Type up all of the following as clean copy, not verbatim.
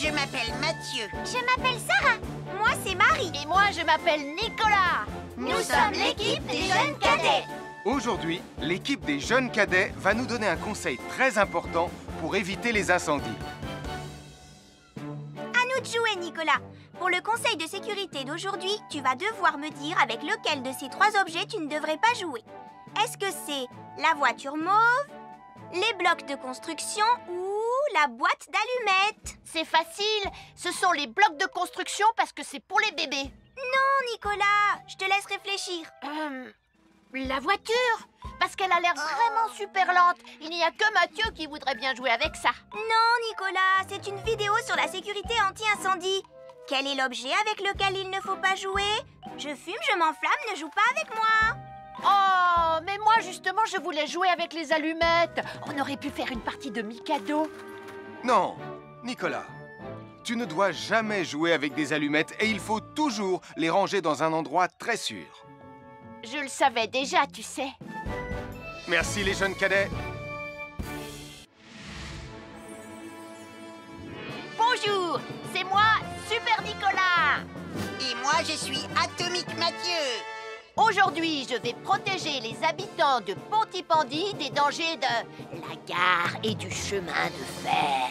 Je m'appelle Mathieu. Je m'appelle Sarah. Moi, c'est Marie. Et moi, je m'appelle Nicolas. Nous sommes l'équipe des jeunes cadets. Aujourd'hui, l'équipe des jeunes cadets va nous donner un conseil très important pour éviter les incendies. À nous de jouer, Nicolas. Pour le conseil de sécurité d'aujourd'hui, tu vas devoir me dire avec lequel de ces 3 objets tu ne devrais pas jouer. Est-ce que c'est la voiture mauve, les blocs de construction ou la boîte d'allumettes? C'est facile. Ce sont les blocs de construction parce que c'est pour les bébés. Non, Nicolas, je te laisse réfléchir. La voiture, parce qu'elle a l'air vraiment super lente. Il n'y a que Mathieu qui voudrait bien jouer avec ça. Non, Nicolas, c'est une vidéo sur la sécurité anti-incendie. Quel est l'objet avec lequel il ne faut pas jouer? Je fume, je m'enflamme, ne joue pas avec moi. Oh, mais moi justement, je voulais jouer avec les allumettes. On aurait pu faire une partie de Mikado. Non, Nicolas, tu ne dois jamais jouer avec des allumettes et il faut toujours les ranger dans un endroit très sûr. Je le savais déjà, tu sais. Merci les jeunes cadets. Bonjour, c'est moi, Super Nicolas. Et moi, je suis Atomique Mathieu. Aujourd'hui, je vais protéger les habitants de Pontypandy des dangers de la gare et du chemin de fer.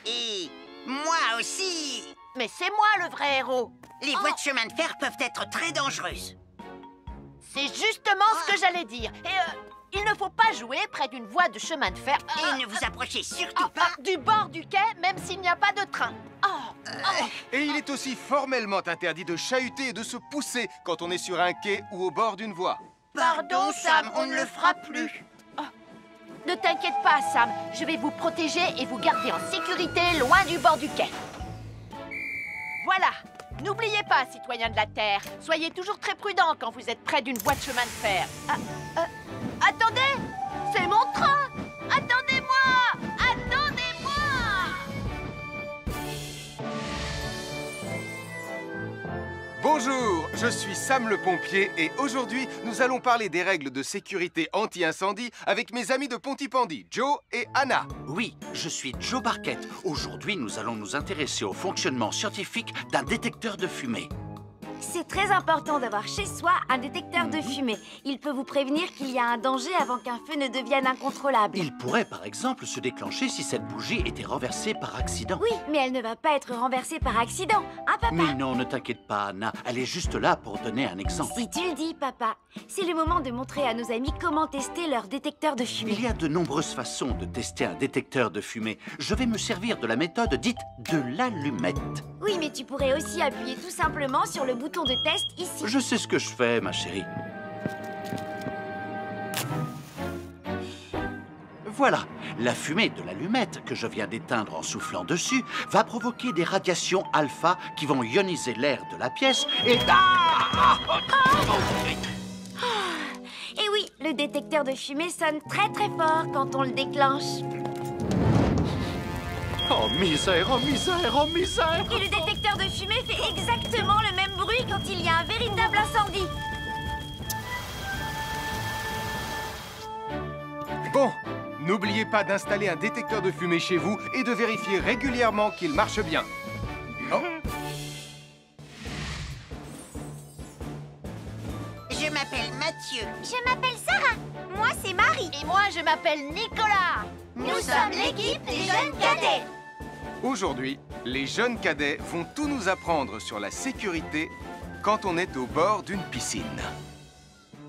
Et moi aussi. Mais c'est moi le vrai héros. Les voies de chemin de fer peuvent être très dangereuses. C'est justement ce que j'allais dire. Et il ne faut pas jouer près d'une voie de chemin de fer. Et ne vous approchez surtout pas. Du bord du quai, même s'il n'y a pas de train. Et il est aussi formellement interdit de chahuter et de se pousser quand on est sur un quai ou au bord d'une voie. Pardon, Sam, on ne le fera plus. Ne t'inquiète pas, Sam. Je vais vous protéger et vous garder en sécurité loin du bord du quai. Voilà. N'oubliez pas, citoyens de la Terre, soyez toujours très prudents quand vous êtes près d'une voie de chemin de fer. Attendez! C'est mon train! Attendez-moi! Attendez-moi! Bonjour, je suis Sam le pompier et aujourd'hui, nous allons parler des règles de sécurité anti-incendie avec mes amis de Pontypandy, Joe et Anna. Oui, je suis Joe Barquette. Aujourd'hui, nous allons nous intéresser au fonctionnement scientifique d'un détecteur de fumée. C'est très important d'avoir chez soi un détecteur de fumée. Il peut vous prévenir qu'il y a un danger avant qu'un feu ne devienne incontrôlable. Il pourrait, par exemple, se déclencher si cette bougie était renversée par accident. Oui, mais elle ne va pas être renversée par accident, hein, papa? Mais non, ne t'inquiète pas, Anna. Elle est juste là pour donner un exemple. Si tu le dis, papa. C'est le moment de montrer à nos amis comment tester leur détecteur de fumée. Il y a de nombreuses façons de tester un détecteur de fumée. Je vais me servir de la méthode dite de l'allumette. Oui, mais tu pourrais aussi appuyer tout simplement sur le bouton de test ici. Je sais ce que je fais, ma chérie. Voilà, la fumée de l'allumette que je viens d'éteindre en soufflant dessus va provoquer des radiations alpha qui vont ioniser l'air de la pièce et... Et oui, le détecteur de fumée sonne très très fort quand on le déclenche. Oh misère, oh misère, oh misère! Et le détecteur de fumée fait exactement le même bruit quand il y a un véritable incendie. Bon, n'oubliez pas d'installer un détecteur de fumée chez vous et de vérifier régulièrement qu'il marche bien. Oh. Je m'appelle Mathieu. Je m'appelle Sarah. Moi, c'est Marie. Et moi, je m'appelle Nicolas. Nous sommes l'équipe des jeunes cadets. Aujourd'hui, les jeunes cadets vont tout nous apprendre sur la sécurité quand on est au bord d'une piscine.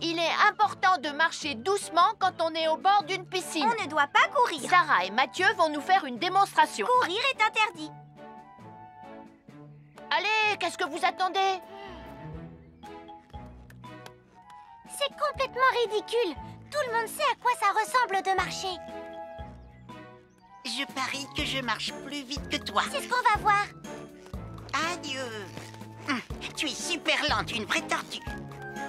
Il est important de marcher doucement quand on est au bord d'une piscine. On ne doit pas courir. Sarah et Mathieu vont nous faire une démonstration. Courir est interdit. Allez, qu'est-ce que vous attendez? C'est complètement ridicule. Tout le monde sait à quoi ça ressemble de marcher. Je parie que je marche plus vite que toi. C'est ce qu'on va voir. Adieu. Tu es super lente, une vraie tortue.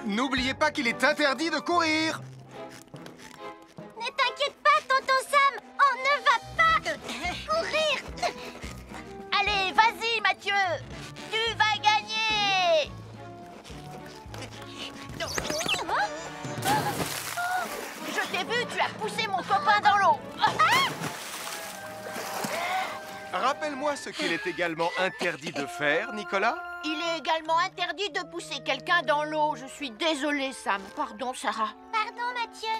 N'oubliez pas qu'il est interdit de courir. Ne t'inquiète pas, tonton Sam. On ne va pas courir. Allez, vas-y, Mathieu. Tu vas gagner. Je t'ai vu, tu as poussé mon copain dans l'eau. Rappelle-moi ce qu'il est également interdit de faire, Nicolas. Il est également interdit de pousser quelqu'un dans l'eau. Je suis désolée, Sam. Pardon, Sarah. Pardon, Mathieu.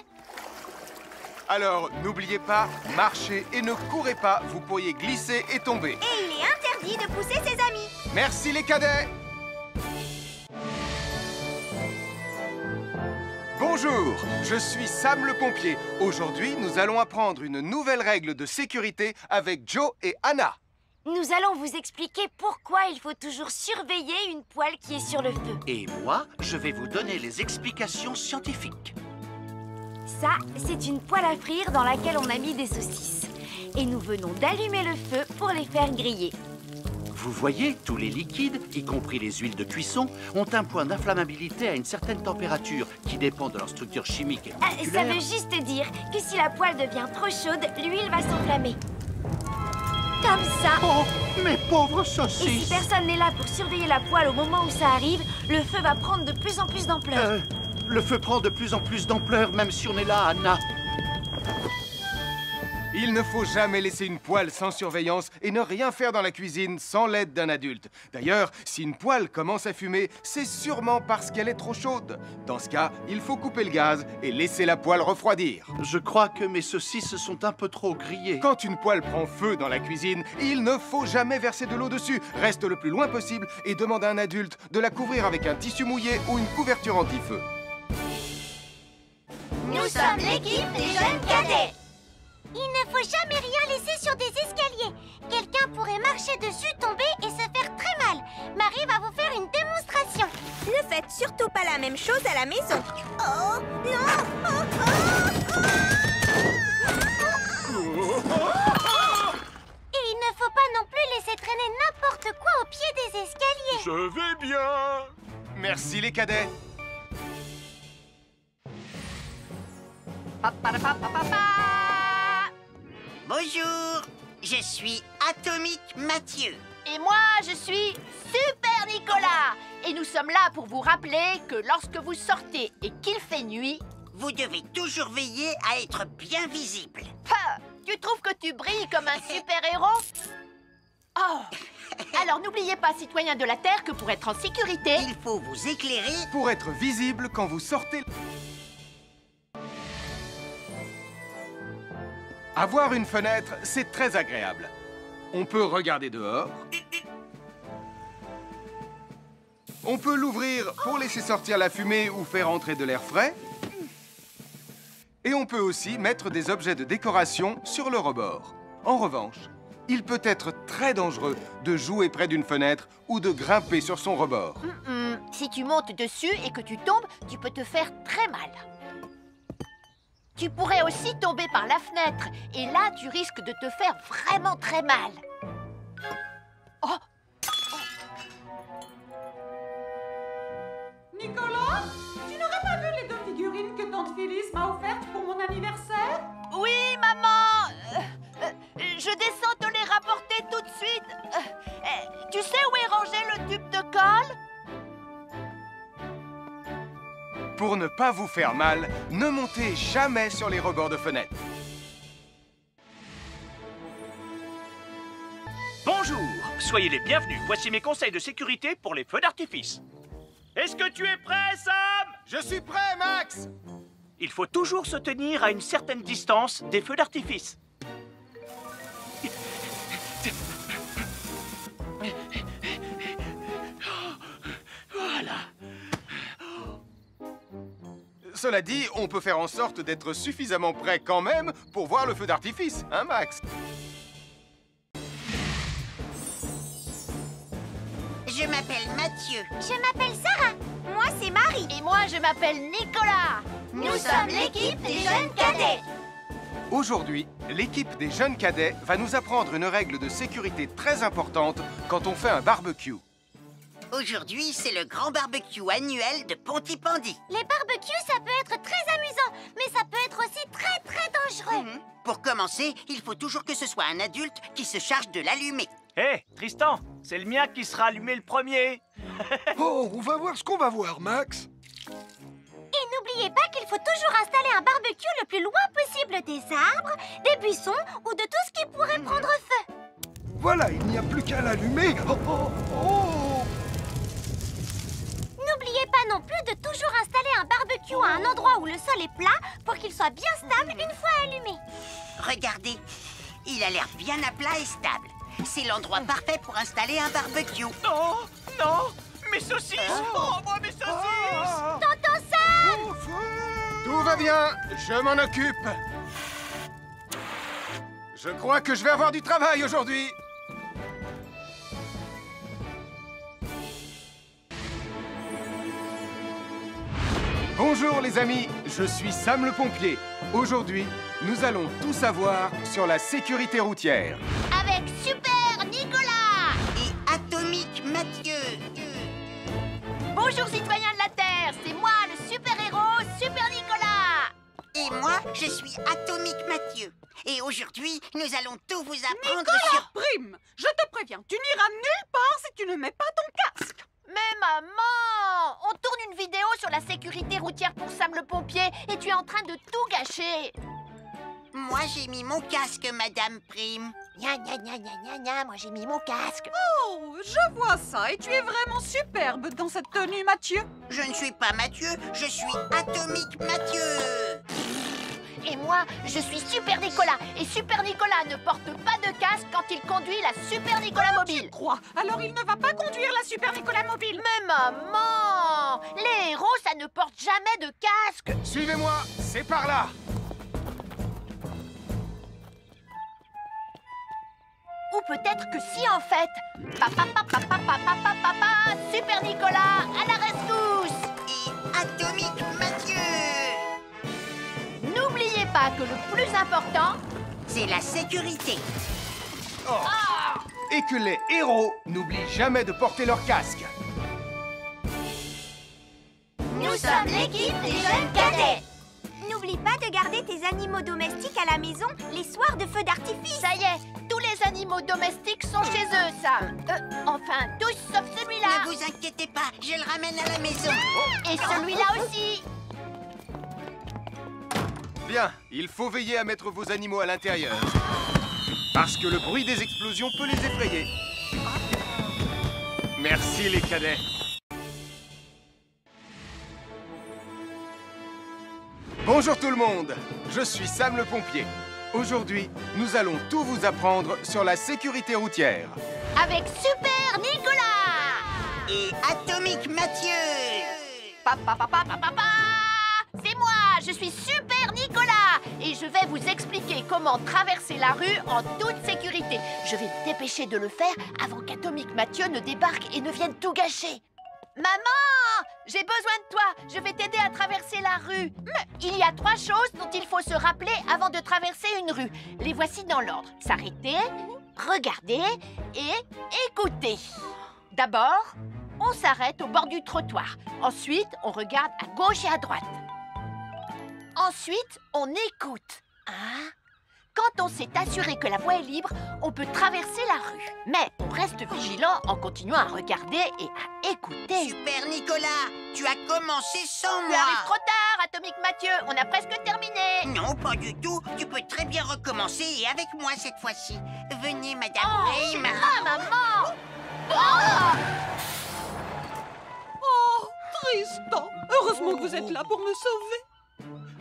Alors, n'oubliez pas, marchez et ne courez pas, vous pourriez glisser et tomber. Et il est interdit de pousser ses amis. Merci les cadets. Bonjour, je suis Sam le pompier. Aujourd'hui, nous allons apprendre une nouvelle règle de sécurité avec Joe et Anna. Nous allons vous expliquer pourquoi il faut toujours surveiller une poêle qui est sur le feu. Et moi, je vais vous donner les explications scientifiques. Ça, c'est une poêle à frire dans laquelle on a mis des saucisses. Et nous venons d'allumer le feu pour les faire griller. Vous voyez, tous les liquides, y compris les huiles de cuisson, ont un point d'inflammabilité à une certaine température qui dépend de leur structure chimique et Ça moléculaire. veut juste dire que si la poêle devient trop chaude, l'huile va s'enflammer. Comme ça. Oh, mes pauvres Et si saucisses! personne n'est là pour surveiller la poêle au moment où ça arrive, le feu va prendre de plus en plus d'ampleur. Le feu prend de plus en plus d'ampleur, même si on est là, Anna. Il ne faut jamais laisser une poêle sans surveillance et ne rien faire dans la cuisine sans l'aide d'un adulte. D'ailleurs, si une poêle commence à fumer, c'est sûrement parce qu'elle est trop chaude. Dans ce cas, il faut couper le gaz et laisser la poêle refroidir. Je crois que mes saucisses sont un peu trop grillées. Quand une poêle prend feu dans la cuisine, il ne faut jamais verser de l'eau dessus. Reste le plus loin possible et demande à un adulte de la couvrir avec un tissu mouillé ou une couverture anti-feu. Nous sommes l'équipe des jeunes cadets. Il ne faut jamais rien laisser sur des escaliers. Quelqu'un pourrait marcher dessus, tomber et se faire très mal. Marie va vous faire une démonstration. Ne faites surtout pas la même chose à la maison. Oh, non! Et il ne faut pas non plus laisser traîner n'importe quoi au pied des escaliers. Je vais bien. Merci les cadets. Bonjour, je suis Atomique Mathieu. Et moi, je suis Super Nicolas. Et nous sommes là pour vous rappeler que lorsque vous sortez et qu'il fait nuit... Vous devez toujours veiller à être bien visible. Ha! Tu trouves que tu brilles comme un super-héros? Oh! Alors n'oubliez pas, citoyens de la Terre, que pour être en sécurité... Il faut vous éclairer. Pour être visible quand vous sortez... Avoir une fenêtre, c'est très agréable. On peut regarder dehors. On peut l'ouvrir pour laisser sortir la fumée ou faire entrer de l'air frais. Et on peut aussi mettre des objets de décoration sur le rebord. En revanche, il peut être très dangereux de jouer près d'une fenêtre ou de grimper sur son rebord. Si tu montes dessus et que tu tombes, tu peux te faire très mal. Tu pourrais aussi tomber par la fenêtre. Et là, tu risques de te faire vraiment très mal. Oh! Nicolas, tu n'aurais pas vu les 2 figurines que tante Phyllis m'a offertes pour mon anniversaire? Oui, maman! Je descends te les rapporter tout de suite. Tu sais où est rangé le tube de colle? Pour ne pas vous faire mal, ne montez jamais sur les rebords de fenêtres. Bonjour, soyez les bienvenus. Voici mes conseils de sécurité pour les feux d'artifice. Est-ce que tu es prêt, Sam? Je suis prêt, Max! Il faut toujours se tenir à une certaine distance des feux d'artifice. Voilà. Cela dit, on peut faire en sorte d'être suffisamment prêt quand même pour voir le feu d'artifice, hein, Max? Je m'appelle Mathieu. Je m'appelle Sarah. Moi, c'est Marie. Et moi, je m'appelle Nicolas. Nous sommes l'équipe des jeunes cadets. Aujourd'hui, l'équipe des jeunes cadets va nous apprendre une règle de sécurité très importante quand on fait un barbecue. Aujourd'hui, c'est le grand barbecue annuel de Pontypandy. Les barbecues, ça peut être très amusant, mais ça peut être aussi très, très dangereux. Pour commencer, il faut toujours que ce soit un adulte qui se charge de l'allumer. Hé, Tristan, c'est le mien qui sera allumé le premier. Oh, on va voir ce qu'on va voir, Max. Et n'oubliez pas qu'il faut toujours installer un barbecue le plus loin possible des arbres, des buissons ou de tout ce qui pourrait prendre feu. Voilà, il n'y a plus qu'à l'allumer. Oh, oh, oh. N'oubliez pas non plus de toujours installer un barbecue à un endroit où le sol est plat pour qu'il soit bien stable une fois allumé. Regardez, il a l'air bien à plat et stable. C'est l'endroit parfait pour installer un barbecue. Non, non, mes saucisses. Oh, moi, mes saucisses. Tonton Sam! Tout va bien, je m'en occupe. Je crois que je vais avoir du travail aujourd'hui. Bonjour les amis, je suis Sam le pompier. Aujourd'hui, nous allons tout savoir sur la sécurité routière. Avec Super Nicolas! Et Atomique Mathieu. Bonjour citoyens de la Terre, c'est moi le super-héros Super Nicolas. Et moi, je suis Atomique Mathieu. Et aujourd'hui, nous allons tout vous apprendre Nicolas, sur... Prime, je te préviens, tu n'iras nulle part si tu ne mets pas ton casque. Mais maman, on tourne une vidéo sur la sécurité routière pour Sam le pompier et tu es en train de tout gâcher. Moi, j'ai mis mon casque, Madame Prime. Gna gna gna gna gna gna, moi j'ai mis mon casque. Oh, je vois ça et tu es vraiment superbe dans cette tenue, Mathieu. Je ne suis pas Mathieu, je suis Atomique Mathieu. Et moi, je suis Super Nicolas. Et Super Nicolas ne porte pas de casque quand il conduit la Super Nicolas mobile. Crois, alors il ne va pas conduire la Super Nicolas mobile. Mais maman, les héros, ça ne porte jamais de casque. Suivez-moi, c'est par là. Ou peut-être que si en fait. Papa, papa, papa, papa, papa, Super Nicolas, à la rescousse. Et Atomique Mathieu. N'oubliez pas que le plus important, C'est la sécurité. Et que les héros n'oublient jamais de porter leur casque. Nous sommes l'équipe des jeunes cadets. N'oublie pas de garder tes animaux domestiques à la maison les soirs de feu d'artifice. ça y est, tous les animaux domestiques sont chez eux, Sam. Enfin, tous sauf celui-là. Ne vous inquiétez pas, je le ramène à la maison. Et celui-là aussi. Bien, il faut veiller à mettre vos animaux à l'intérieur. Parce que le bruit des explosions peut les effrayer. Merci les cadets. Bonjour tout le monde, je suis Sam le pompier. Aujourd'hui, nous allons tout vous apprendre sur la sécurité routière. Avec Super Nicolas. Et Atomique Mathieu. Papa, papa, papa, papa. C'est moi, je suis Super Nicolas. Et je vais vous expliquer comment traverser la rue en toute sécurité. Je vais me dépêcher de le faire avant qu'Atomique Mathieu ne débarque et ne vienne tout gâcher. Maman, j'ai besoin de toi. Je vais t'aider à traverser la rue. Mais il y a 3 choses dont il faut se rappeler avant de traverser une rue. Les voici dans l'ordre. S'arrêter, regarder et écouter. D'abord, on s'arrête au bord du trottoir. Ensuite, on regarde à gauche et à droite. Ensuite, on écoute. Hein? Quand on s'est assuré que la voie est libre, on peut traverser la rue. Mais on reste vigilant en continuant à regarder et à écouter. Super Nicolas, tu as commencé sans Tu moi. arrives trop tard, Atomique Mathieu. On a presque terminé. Non, pas du tout. Tu peux très bien recommencer et avec moi cette fois-ci. Venez, Madame Prime. Ah, maman! Oh! Oh, Tristan, heureusement que vous êtes là pour me sauver.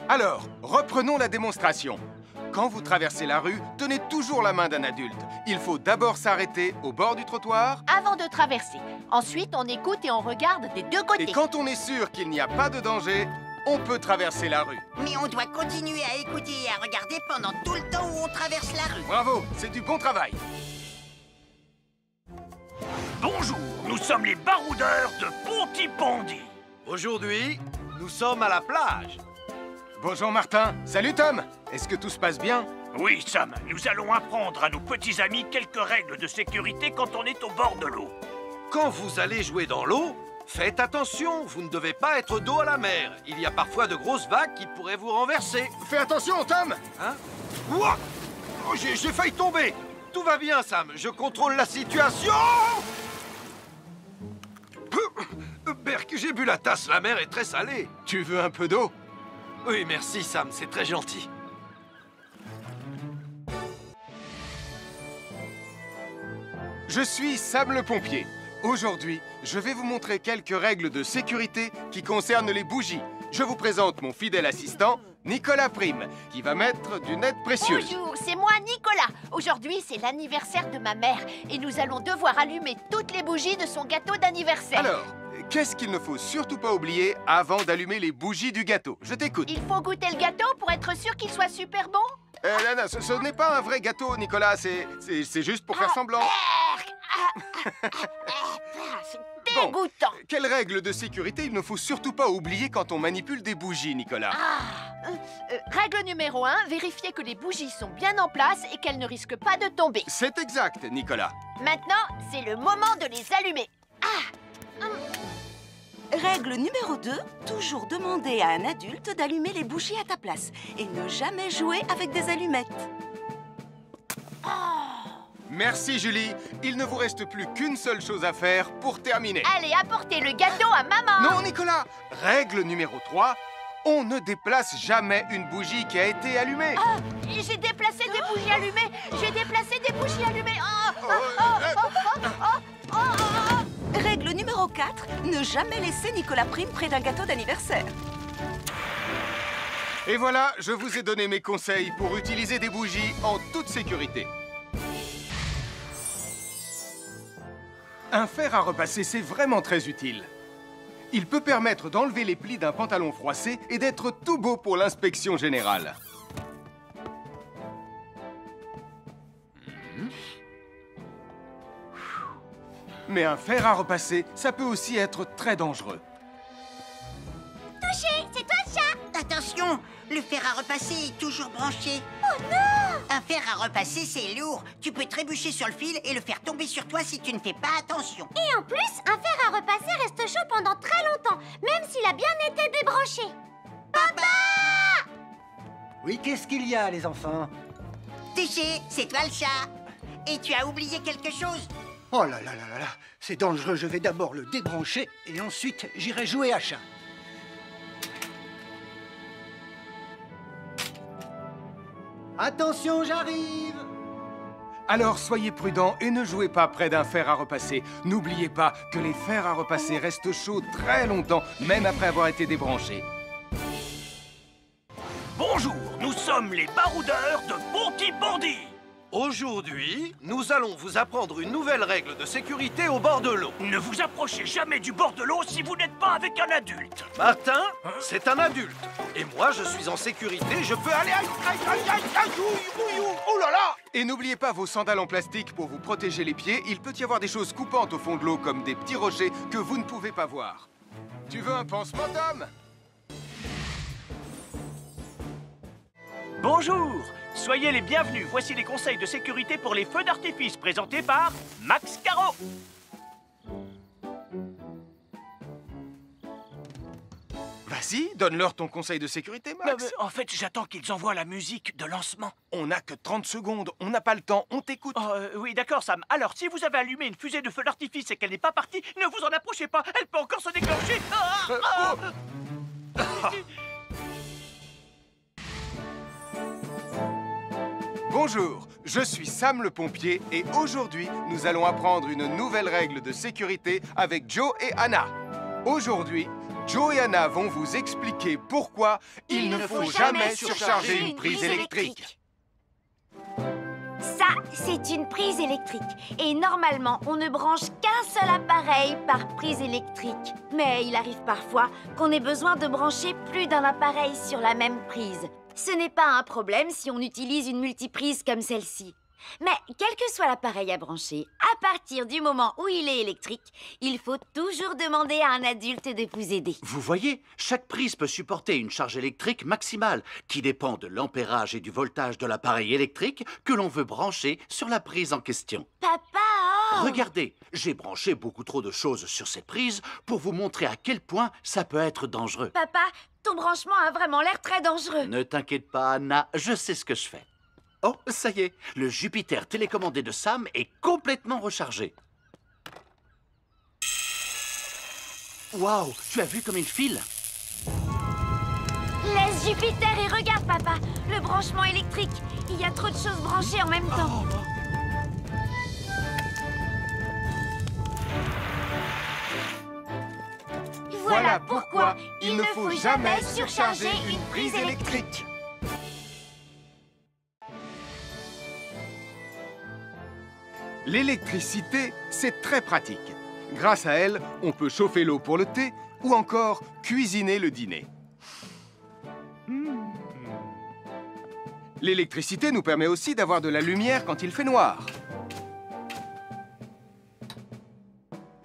Alors, reprenons la démonstration. Quand vous traversez la rue, tenez toujours la main d'un adulte. Il faut d'abord s'arrêter au bord du trottoir. Avant de traverser. Ensuite, on écoute et on regarde des deux côtés. Et quand on est sûr qu'il n'y a pas de danger, on peut traverser la rue. Mais on doit continuer à écouter et à regarder pendant tout le temps où on traverse la rue. Bravo, c'est du bon travail. Bonjour, nous sommes les baroudeurs de Pontypandy. Aujourd'hui, nous sommes à la plage. Bonjour Martin. Salut Tom. Est-ce que tout se passe bien? Oui, Sam, nous allons apprendre à nos petits amis quelques règles de sécurité quand on est au bord de l'eau. Quand vous allez jouer dans l'eau, faites attention, vous ne devez pas être dos à la mer. Il y a parfois de grosses vagues qui pourraient vous renverser. Fais attention, Tom. Hein? Ouah! Oh, j'ai failli tomber. Tout va bien, Sam, je contrôle la situation. Berk, j'ai bu la tasse, la mer est très salée. Tu veux un peu d'eau? Oui, merci, Sam, c'est très gentil. je suis Sam le pompier. Aujourd'hui, je vais vous montrer quelques règles de sécurité qui concernent les bougies. Je vous présente mon fidèle assistant, Nicolas Prime, qui va mettre d'une aide précieuse. Bonjour, c'est moi Nicolas. Aujourd'hui, c'est l'anniversaire de ma mère et nous allons devoir allumer toutes les bougies de son gâteau d'anniversaire. Alors, qu'est-ce qu'il ne faut surtout pas oublier avant d'allumer les bougies du gâteau? Je t'écoute. Il faut goûter le gâteau pour être sûr qu'il soit super bon? Non, ce n'est pas un vrai gâteau, Nicolas. C'est juste pour faire semblant. C'est dégoûtant. Bon, quelles règles de sécurité il ne faut surtout pas oublier quand on manipule des bougies, Nicolas? Règle numéro 1, vérifier que les bougies sont bien en place et qu'elles ne risquent pas de tomber. C'est exact, Nicolas. Maintenant, c'est le moment de les allumer. Règle numéro 2, toujours demander à un adulte d'allumer les bougies à ta place et ne jamais jouer avec des allumettes. Merci, Julie. Il ne vous reste plus qu'une seule chose à faire pour terminer. Allez, apportez le gâteau à maman. Non, Nicolas. Règle numéro 3, on ne déplace jamais une bougie qui a été allumée. J'ai déplacé des bougies allumées. J'ai déplacé des bougies allumées. Règle numéro 4, ne jamais laisser Nicolas Prime près d'un gâteau d'anniversaire. Et voilà, je vous ai donné mes conseils pour utiliser des bougies en toute sécurité. Un fer à repasser, c'est vraiment très utile. Il peut permettre d'enlever les plis d'un pantalon froissé et d'être tout beau pour l'inspection générale. Mais un fer à repasser, ça peut aussi être très dangereux. Touché, c'est toi le chat. Attention, le fer à repasser est toujours branché. Oh non! Un fer à repasser, c'est lourd. Tu peux trébucher sur le fil et le faire tomber sur toi si tu ne fais pas attention. Et en plus, un fer à repasser reste chaud pendant très longtemps, même s'il a bien été débranché. Papa! Oui, qu'est-ce qu'il y a, les enfants? Touché, c'est toi le chat. Et tu as oublié quelque chose? Oh là là là là là, c'est dangereux, je vais d'abord le débrancher et ensuite j'irai jouer à chat. Attention, j'arrive! Alors soyez prudents et ne jouez pas près d'un fer à repasser. N'oubliez pas que les fers à repasser restent chauds très longtemps, même après avoir été débranchés. Bonjour, nous sommes les baroudeurs de Bonty-Bordy. Aujourd'hui, nous allons vous apprendre une nouvelle règle de sécurité au bord de l'eau. Ne vous approchez jamais du bord de l'eau si vous n'êtes pas avec un adulte. Martin, c'est un adulte. Et moi, je suis en sécurité, je peux aller... Aïe, aïe, aïe, aïe, aïe, oh là là! Et n'oubliez pas vos sandales en plastique pour vous protéger les pieds. Il peut y avoir des choses coupantes au fond de l'eau, comme des petits rochers que vous ne pouvez pas voir. Tu veux un pansement, Tom? Bonjour, soyez les bienvenus. Voici les conseils de sécurité pour les feux d'artifice présentés par Max Caro. Vas-y, donne-leur ton conseil de sécurité, Max. En fait, j'attends qu'ils envoient la musique de lancement. On n'a que 30 secondes, on n'a pas le temps, on t'écoute. Oui, d'accord, Sam. Alors, si vous avez allumé une fusée de feu d'artifice et qu'elle n'est pas partie, ne vous en approchez pas. Elle peut encore se déclencher. Bonjour, je suis Sam le pompier et aujourd'hui, nous allons apprendre une nouvelle règle de sécurité avec Joe et Anna. Aujourd'hui, Joe et Anna vont vous expliquer pourquoi il ne faut jamais surcharger une prise électrique. Ça, c'est une prise électrique. Et normalement, on ne branche qu'un seul appareil par prise électrique. Mais il arrive parfois qu'on ait besoin de brancher plus d'un appareil sur la même prise. Ce n'est pas un problème si on utilise une multiprise comme celle-ci. Mais quel que soit l'appareil à brancher, à partir du moment où il est électrique, il faut toujours demander à un adulte de vous aider. Vous voyez, chaque prise peut supporter une charge électrique maximale qui dépend de l'ampérage et du voltage de l'appareil électrique que l'on veut brancher sur la prise en question. Papa! Regardez, j'ai branché beaucoup trop de choses sur cette prise pour vous montrer à quel point ça peut être dangereux. Papa, ton branchement a vraiment l'air très dangereux. Ne t'inquiète pas, Anna, je sais ce que je fais. Oh, ça y est, le Jupiter télécommandé de Sam est complètement rechargé. Waouh, tu as vu comme il file? Laisse Jupiter et regarde, papa. Le branchement électrique. Il y a trop de choses branchées en même temps. Voilà pourquoi il ne faut jamais surcharger une prise électrique. L'électricité, c'est très pratique. Grâce à elle, on peut chauffer l'eau pour le thé ou encore cuisiner le dîner. L'électricité nous permet aussi d'avoir de la lumière quand il fait noir.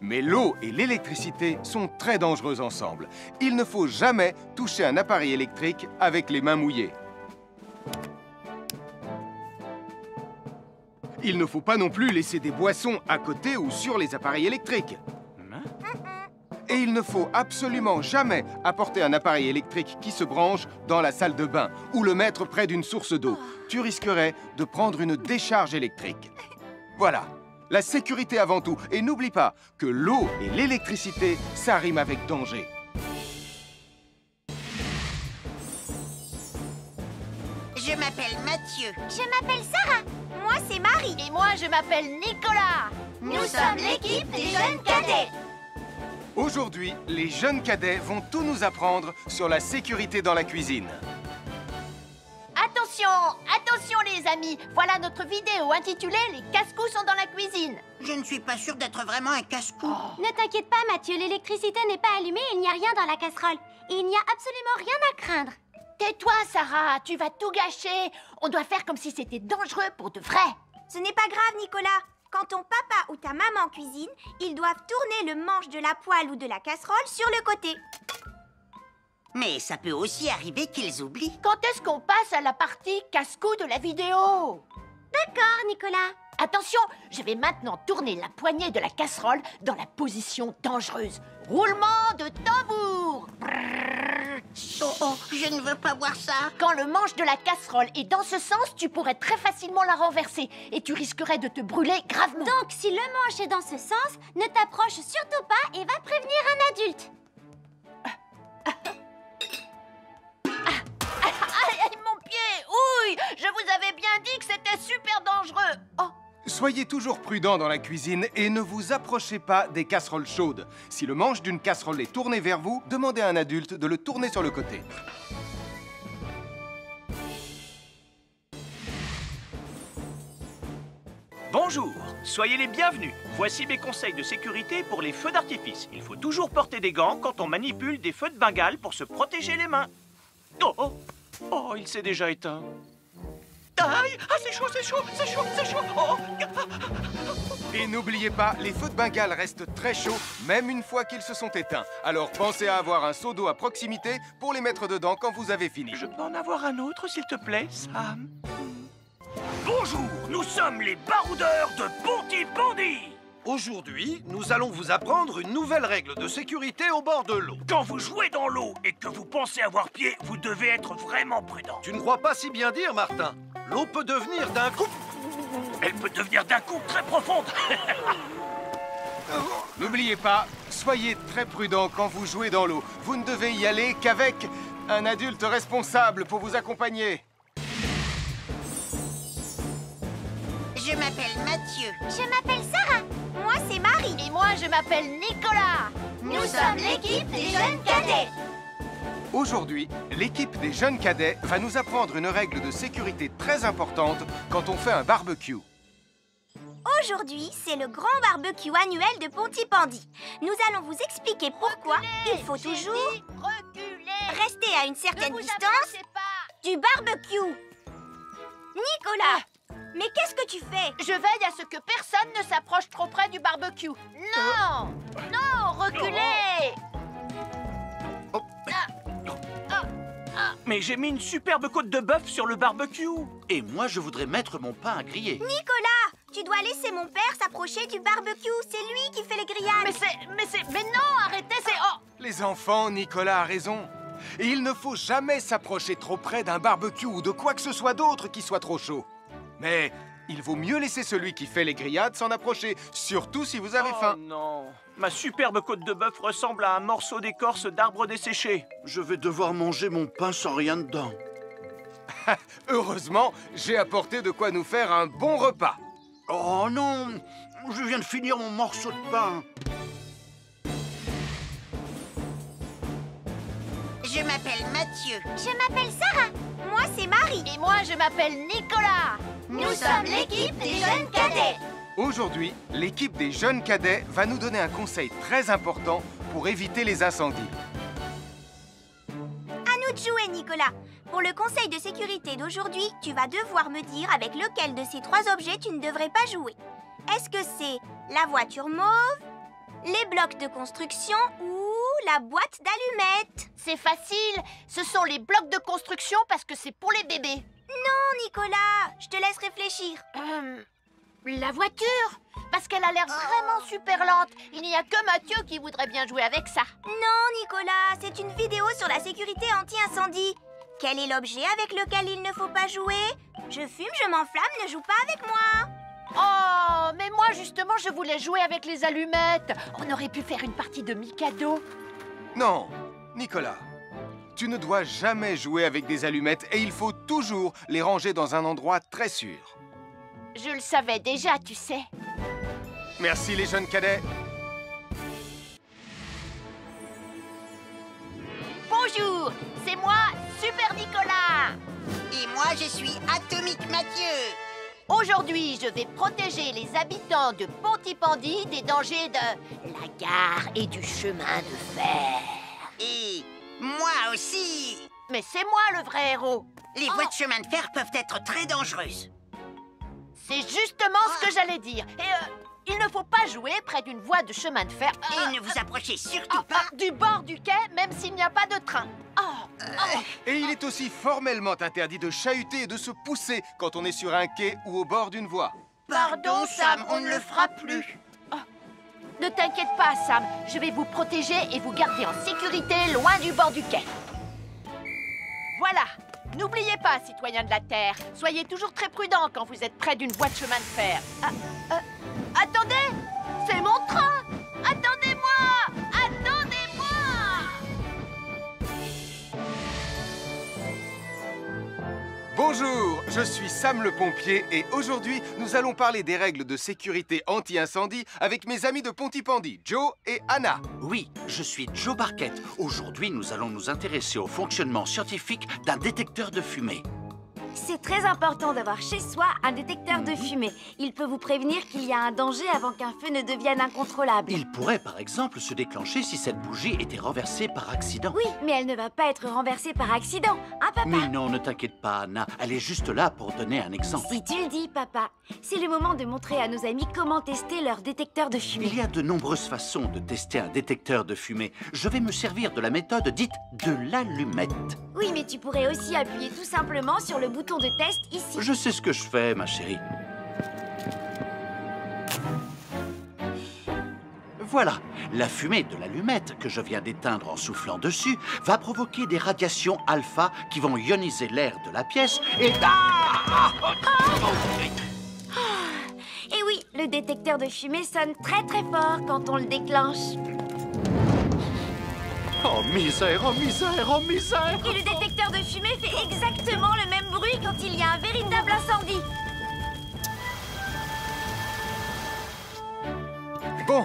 Mais l'eau et l'électricité sont très dangereux ensemble. Il ne faut jamais toucher un appareil électrique avec les mains mouillées. Il ne faut pas non plus laisser des boissons à côté ou sur les appareils électriques. Et il ne faut absolument jamais apporter un appareil électrique qui se branche dans la salle de bain ou le mettre près d'une source d'eau. Tu risquerais de prendre une décharge électrique. Voilà, la sécurité avant tout. Et n'oublie pas que l'eau et l'électricité, ça rime avec danger. Je m'appelle Mathieu. Je m'appelle Sarah. Moi, c'est Marie. Et moi, je m'appelle Nicolas. Nous sommes l'équipe des jeunes cadets. Aujourd'hui, les jeunes cadets vont tout nous apprendre sur la sécurité dans la cuisine. Attention, attention les amis. Voilà notre vidéo intitulée « Les casse-cou sont dans la cuisine ». Je ne suis pas sûre d'être vraiment un casse-cou. Ne t'inquiète pas, Mathieu. L'électricité n'est pas allumée et il n'y a rien dans la casserole. Il n'y a absolument rien à craindre. Tais-toi, Sarah, tu vas tout gâcher. On doit faire comme si c'était dangereux pour de vrai. Ce n'est pas grave, Nicolas. Quand ton papa ou ta maman cuisine, ils doivent tourner le manche de la poêle ou de la casserole sur le côté. Mais ça peut aussi arriver qu'ils oublient. Quand est-ce qu'on passe à la partie casse-cou de la vidéo? D'accord, Nicolas. Attention, je vais maintenant tourner la poignée de la casserole dans la position dangereuse. Roulement de tambour. Oh, je ne veux pas voir ça. Quand le manche de la casserole est dans ce sens, tu pourrais très facilement la renverser et tu risquerais de te brûler gravement. Donc, si le manche est dans ce sens, ne t'approche surtout pas et va prévenir un adulte. Aïe, mon pied! Ouille! Je vous avais bien dit que c'était super dangereux. Oh! Soyez toujours prudents dans la cuisine et ne vous approchez pas des casseroles chaudes. Si le manche d'une casserole est tourné vers vous, demandez à un adulte de le tourner sur le côté. Bonjour, soyez les bienvenus. Voici mes conseils de sécurité pour les feux d'artifice. Il faut toujours porter des gants quand on manipule des feux de Bengale pour se protéger les mains. Oh, oh, oh, il s'est déjà éteint. Aïe! Ah, c'est chaud, c'est chaud, c'est chaud, c'est chaud! Oh. Et n'oubliez pas, les feux de Bengale restent très chauds, même une fois qu'ils se sont éteints. Alors pensez à avoir un seau d'eau à proximité pour les mettre dedans quand vous avez fini. Je peux en avoir un autre, s'il te plaît, Sam? Bonjour, nous sommes les baroudeurs de Pontypandy. Aujourd'hui, nous allons vous apprendre une nouvelle règle de sécurité au bord de l'eau. Quand vous jouez dans l'eau et que vous pensez avoir pied, vous devez être vraiment prudent. Tu ne crois pas si bien dire, Martin? L'eau peut devenir d'un coup... Elle peut devenir d'un coup très profonde. N'oubliez pas, soyez très prudents quand vous jouez dans l'eau. Vous ne devez y aller qu'avec un adulte responsable pour vous accompagner. Je m'appelle Mathieu. Je m'appelle Sarah. Moi, c'est Marie. Et moi, je m'appelle Nicolas. Nous sommes l'équipe des jeunes cadets. Aujourd'hui, l'équipe des jeunes cadets va nous apprendre une règle de sécurité très importante quand on fait un barbecue. Aujourd'hui, c'est le grand barbecue annuel de Pontypandy. Nous allons vous expliquer pourquoi il faut toujours rester à une certaine distance du barbecue. Nicolas, mais qu'est-ce que tu fais? Je veille à ce que personne ne s'approche trop près du barbecue. Non! Non, reculez! Mais j'ai mis une superbe côte de bœuf sur le barbecue. Et moi, je voudrais mettre mon pain à griller. Nicolas, tu dois laisser mon père s'approcher du barbecue. C'est lui qui fait les grillades. Mais non, arrêtez, c'est... Oh! Les enfants, Nicolas a raison. Et il ne faut jamais s'approcher trop près d'un barbecue ou de quoi que ce soit d'autre qui soit trop chaud. Mais il vaut mieux laisser celui qui fait les grillades s'en approcher, surtout si vous avez faim. Oh non, ma superbe côte de bœuf ressemble à un morceau d'écorce d'arbre desséché. Je vais devoir manger mon pain sans rien dedans. Heureusement, j'ai apporté de quoi nous faire un bon repas. Oh non, je viens de finir mon morceau de pain. Je m'appelle Mathieu. Je m'appelle Sarah. Moi, c'est Marie. Et moi, je m'appelle Nicolas. Nous sommes l'équipe des jeunes cadets. Aujourd'hui, l'équipe des jeunes cadets va nous donner un conseil très important pour éviter les incendies. À nous de jouer, Nicolas. Pour le conseil de sécurité d'aujourd'hui, tu vas devoir me dire avec lequel de ces 3 objets tu ne devrais pas jouer. Est-ce que c'est la voiture mauve, les blocs de construction ou la boîte d'allumettes? C'est facile. Ce sont les blocs de construction parce que c'est pour les bébés. Non, Nicolas. Je te laisse réfléchir. La voiture, parce qu'elle a l'air vraiment super lente. Il n'y a que Mathieu qui voudrait bien jouer avec ça. Non, Nicolas. C'est une vidéo sur la sécurité anti-incendie. Quel est l'objet avec lequel il ne faut pas jouer? Je fume, je m'enflamme, ne joue pas avec moi. Oh, mais moi justement, je voulais jouer avec les allumettes. On aurait pu faire une partie de Mikado. Non, Nicolas, tu ne dois jamais jouer avec des allumettes et il faut toujours les ranger dans un endroit très sûr. Je le savais déjà, tu sais. Merci les jeunes cadets. Bonjour, c'est moi, Super Nicolas. Et moi, je suis Atomique Mathieu. Aujourd'hui, je vais protéger les habitants de Pontypandy des dangers de la gare et du chemin de fer. Et moi aussi. Mais c'est moi le vrai héros. Les voies de chemin de fer peuvent être très dangereuses. C'est justement ce que j'allais dire. Et il ne faut pas jouer près d'une voie de chemin de fer. Et ne vous approchez surtout pas du bord du quai, même s'il n'y a pas de train. Et il est aussi formellement interdit de chahuter et de se pousser quand on est sur un quai ou au bord d'une voie. Pardon, Sam, on ne le fera plus. Ne t'inquiète pas, Sam. Je vais vous protéger et vous garder en sécurité loin du bord du quai. Voilà. N'oubliez pas, citoyens de la Terre, soyez toujours très prudents quand vous êtes près d'une voie de chemin de fer. Attendez! C'est mon train! Attendez-moi! Attendez-moi! Bonjour, je suis Sam le pompier et aujourd'hui, nous allons parler des règles de sécurité anti-incendie avec mes amis de Pontypandy, Joe et Anna. Oui, je suis Joe Barquette. Aujourd'hui, nous allons nous intéresser au fonctionnement scientifique d'un détecteur de fumée. C'est très important d'avoir chez soi un détecteur de fumée. Il peut vous prévenir qu'il y a un danger avant qu'un feu ne devienne incontrôlable. Il pourrait, par exemple, se déclencher si cette bougie était renversée par accident. Oui, mais elle ne va pas être renversée par accident, hein, papa? Mais non, ne t'inquiète pas, Anna. Elle est juste là pour donner un exemple. Si tu le dis, papa. C'est le moment de montrer à nos amis comment tester leur détecteur de fumée. Il y a de nombreuses façons de tester un détecteur de fumée. Je vais me servir de la méthode dite de l'allumette. Oui, mais tu pourrais aussi appuyer tout simplement sur le bouton de test ici. Je sais ce que je fais, ma chérie. Voilà, la fumée de l'allumette que je viens d'éteindre en soufflant dessus va provoquer des radiations alpha qui vont ioniser l'air de la pièce et... Et oui, le détecteur de fumée sonne très très fort quand on le déclenche. Oh misère, oh misère, oh misère! Et le détecteur de fumée fait exactement le même bruit quand il y a un véritable incendie. Bon,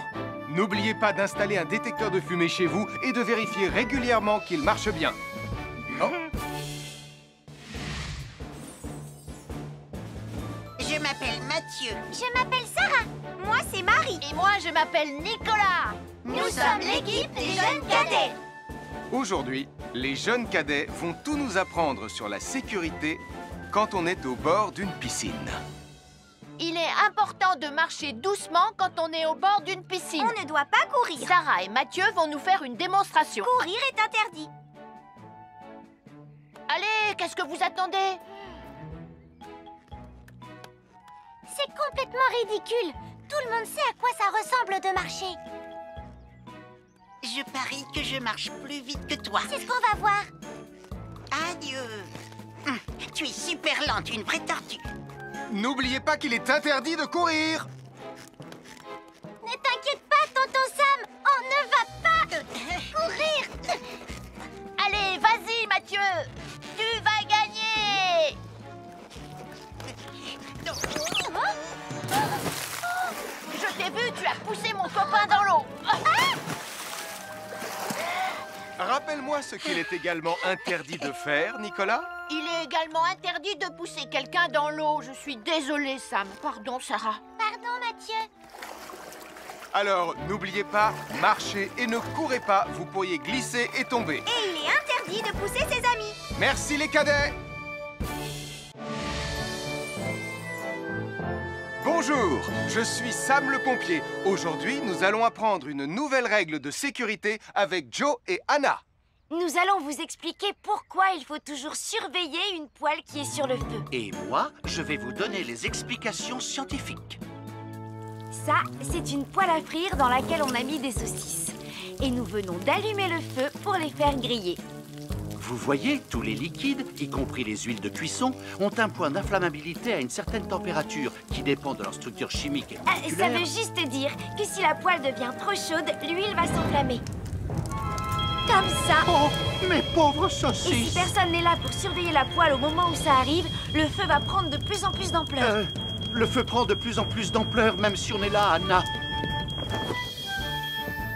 n'oubliez pas d'installer un détecteur de fumée chez vous et de vérifier régulièrement qu'il marche bien. Oh. Je m'appelle Mathieu. Je m'appelle Sarah. Moi, c'est Marie. Et moi, je m'appelle Nicolas. Nous sommes l'équipe des jeunes cadets. Aujourd'hui, les jeunes cadets vont tout nous apprendre sur la sécurité quand on est au bord d'une piscine. Il est important de marcher doucement quand on est au bord d'une piscine. On ne doit pas courir. Sarah et Mathieu vont nous faire une démonstration. Courir est interdit. Allez, qu'est-ce que vous attendez? C'est complètement ridicule. Tout le monde sait à quoi ça ressemble de marcher. Je parie que je marche plus vite que toi. C'est ce qu'on va voir. Adieu. Tu es super lente, une vraie tortue. N'oubliez pas qu'il est interdit de courir. Ne t'inquiète pas, tonton Sam. On ne va pas courir. Allez, vas-y, Mathieu. Tu vas gagner. Je t'ai vu, tu as poussé mon copain dans l'eau. Rappelle-moi ce qu'il est également interdit de faire, Nicolas. Il est également interdit de pousser quelqu'un dans l'eau. Je suis désolée, Sam. Pardon, Sarah. Pardon, Mathieu. Alors, n'oubliez pas, marchez et ne courez pas, vous pourriez glisser et tomber. Et il est interdit de pousser ses amis. Merci les cadets. Bonjour, je suis Sam le pompier. Aujourd'hui, nous allons apprendre une nouvelle règle de sécurité avec Joe et Anna. Nous allons vous expliquer pourquoi il faut toujours surveiller une poêle qui est sur le feu. Et moi, je vais vous donner les explications scientifiques. Ça, c'est une poêle à frire dans laquelle on a mis des saucisses. Et nous venons d'allumer le feu pour les faire griller. Vous voyez, tous les liquides, y compris les huiles de cuisson, ont un point d'inflammabilité à une certaine température qui dépend de leur structure chimique et Ça moléculaire. veut juste dire que si la poêle devient trop chaude, l'huile va s'enflammer. Comme ça. Oh, mes pauvres Et si saucisses! personne n'est là pour surveiller la poêle au moment où ça arrive, le feu va prendre de plus en plus d'ampleur. Le feu prend de plus en plus d'ampleur, même si on est là, Anna.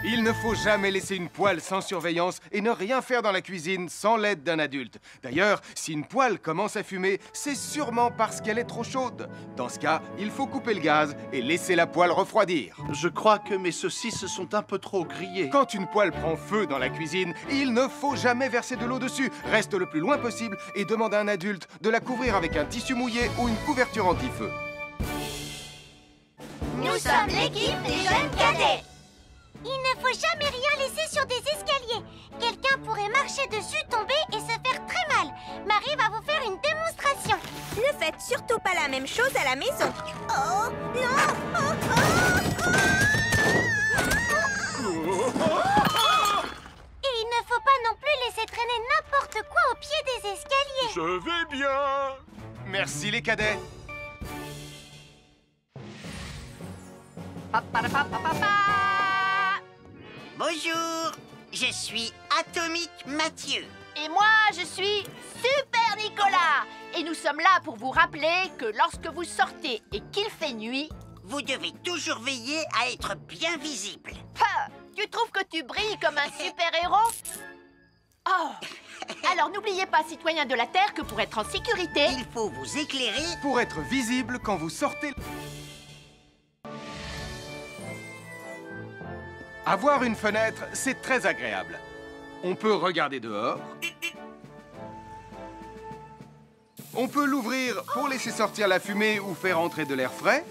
Il ne faut jamais laisser une poêle sans surveillance et ne rien faire dans la cuisine sans l'aide d'un adulte. D'ailleurs, si une poêle commence à fumer, c'est sûrement parce qu'elle est trop chaude. Dans ce cas, il faut couper le gaz et laisser la poêle refroidir. Je crois que mes saucisses sont un peu trop grillées. Quand une poêle prend feu dans la cuisine, il ne faut jamais verser de l'eau dessus. Reste le plus loin possible et demande à un adulte de la couvrir avec un tissu mouillé ou une couverture anti-feu. Nous sommes l'équipe des jeunes cadets. Il ne faut jamais rien laisser sur des escaliers. Quelqu'un pourrait marcher dessus, tomber et se faire très mal. Marie va vous faire une démonstration. Ne faites surtout pas la même chose à la maison. Oh, non! Et il ne faut pas non plus laisser traîner n'importe quoi au pied des escaliers. Je vais bien. Merci les cadets. Bonjour, je suis Atomique Mathieu. Et moi, je suis Super Nicolas. Et nous sommes là pour vous rappeler que lorsque vous sortez et qu'il fait nuit, Vous devez toujours veiller à être bien visible. tu trouves que tu brilles comme un super-héros? Oh! Alors n'oubliez pas, citoyens de la Terre, que pour être en sécurité, il faut vous éclairer pour être visible quand vous sortez. Avoir une fenêtre, c'est très agréable. On peut regarder dehors. On peut l'ouvrir pour laisser sortir la fumée ou faire entrer de l'air frais.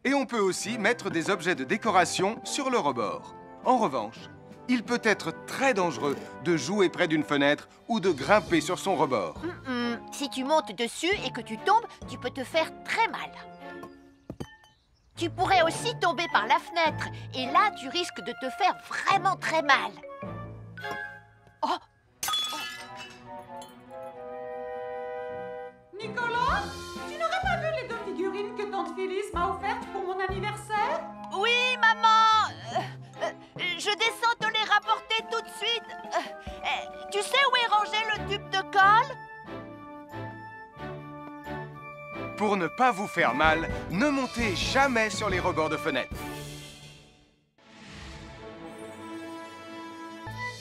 Et on peut aussi mettre des objets de décoration sur le rebord. En revanche, il peut être très dangereux de jouer près d'une fenêtre ou de grimper sur son rebord. si tu montes dessus et que tu tombes, tu peux te faire très mal. Tu pourrais aussi tomber par la fenêtre, et là, tu risques de te faire vraiment très mal. Oh! Nicolas, tu n'aurais pas vu les 2 figurines que tante Phyllis m'a offertes pour mon anniversaire? Oui, maman! Je descends te les rapporter tout de suite. Tu sais où est rangé le tube de colle? Pour ne pas vous faire mal, ne montez jamais sur les rebords de fenêtres.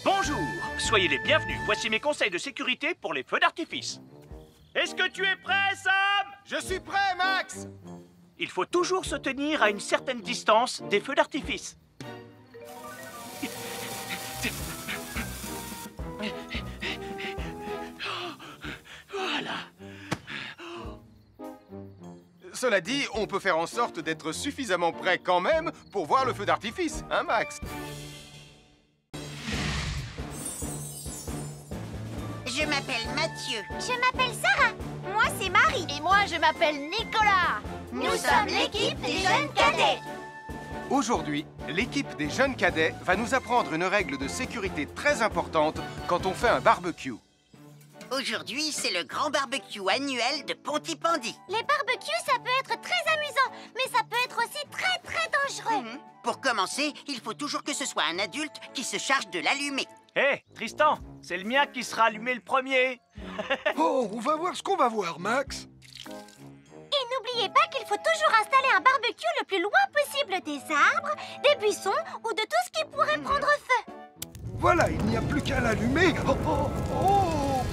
Bonjour, soyez les bienvenus. Voici mes conseils de sécurité pour les feux d'artifice. Est-ce que tu es prêt, Sam? Je suis prêt, Max! Il faut toujours se tenir à une certaine distance des feux d'artifice. Voilà. Cela dit, on peut faire en sorte d'être suffisamment prêt quand même pour voir le feu d'artifice, hein, Max? Je m'appelle Mathieu. Je m'appelle Sarah. Moi, c'est Marie. Et moi, je m'appelle Nicolas. Nous sommes l'équipe des jeunes cadets. Aujourd'hui, l'équipe des jeunes cadets va nous apprendre une règle de sécurité très importante quand on fait un barbecue. Aujourd'hui, c'est le grand barbecue annuel de Pontypandy. Les barbecues, ça peut être très amusant, mais ça peut être aussi très, très dangereux. Pour commencer, il faut toujours que ce soit un adulte qui se charge de l'allumer. Hé, Tristan, c'est le mien qui sera allumé le premier. Oh, on va voir ce qu'on va voir, Max. Et n'oubliez pas qu'il faut toujours installer un barbecue le plus loin possible des arbres, des buissons ou de tout ce qui pourrait prendre feu. Voilà, il n'y a plus qu'à l'allumer. Oh, oh, oh.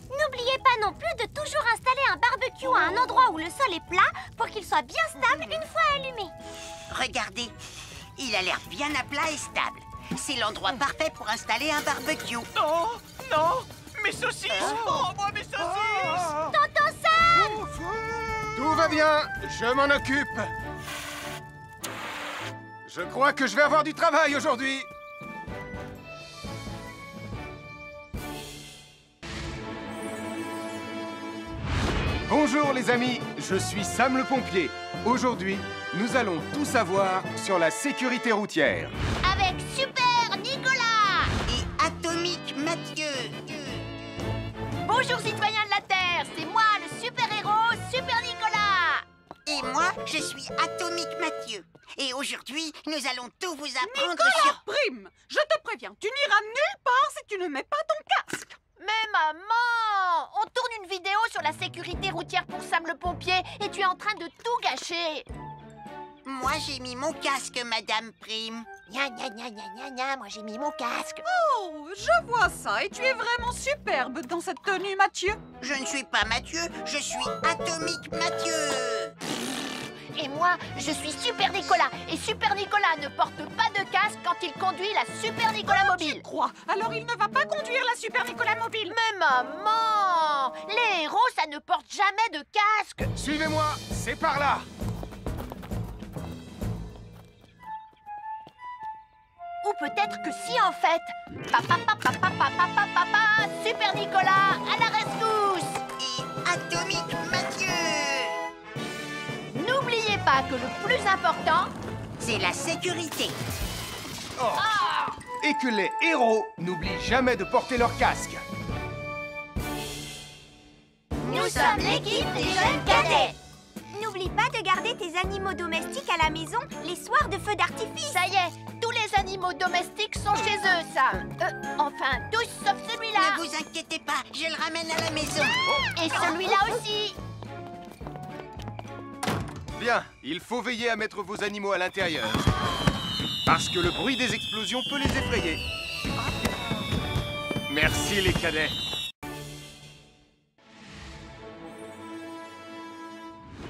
N'oubliez pas non plus de toujours installer un barbecue à un endroit où le sol est plat pour qu'il soit bien stable une fois allumé. Regardez, il a l'air bien à plat et stable. C'est l'endroit parfait pour installer un barbecue. Non, non, mes saucisses. Oh, moi, mes saucisses. Tonton Sam! Tout va bien, je m'en occupe. Je crois que je vais avoir du travail aujourd'hui. Bonjour les amis, je suis Sam le pompier. Aujourd'hui, nous allons tout savoir sur la sécurité routière. Avec Super Nicolas! Et Atomique Mathieu. Bonjour citoyens de la Terre, c'est moi le super-héros Super Nicolas. Et moi, je suis Atomique Mathieu. Et aujourd'hui, nous allons tout vous apprendre Nicolas sur... Prime, je te préviens, tu n'iras nulle part si tu ne mets pas ton casque. Mais maman, on tourne une vidéo sur la sécurité routière pour Sam le pompier et tu es en train de tout gâcher. Moi, j'ai mis mon casque, Madame Prime. Gna gna gna gna gna gna, moi j'ai mis mon casque. Oh, je vois ça et tu es vraiment superbe dans cette tenue, Mathieu. Je ne suis pas Mathieu, je suis Atomique Mathieu. Et moi, je suis Super Nicolas. Et Super Nicolas ne porte pas de casque quand il conduit la Super Nicolas Mobile. Crois, alors il ne va pas conduire la Super Nicolas Mobile. Mais maman, les héros, ça ne porte jamais de casque. Suivez-moi, c'est par là. Ou peut-être que si en fait. Papa, papa, papa, papa, papa, Super Nicolas, à la rescousse. Et Atomique Mathieu. N'oubliez pas que le plus important, c'est la sécurité. Oh. Et que les héros n'oublient jamais de porter leur casque. Nous sommes l'équipe des jeunes cadets. N'oublie pas de garder tes animaux domestiques à la maison les soirs de feu d'artifice. Ça y est, tous les animaux domestiques sont chez eux, Sam. Enfin, tous sauf celui-là. Ne vous inquiétez pas, je le ramène à la maison. Et celui-là aussi. Bien, il faut veiller à mettre vos animaux à l'intérieur. Parce que le bruit des explosions peut les effrayer. Merci les cadets.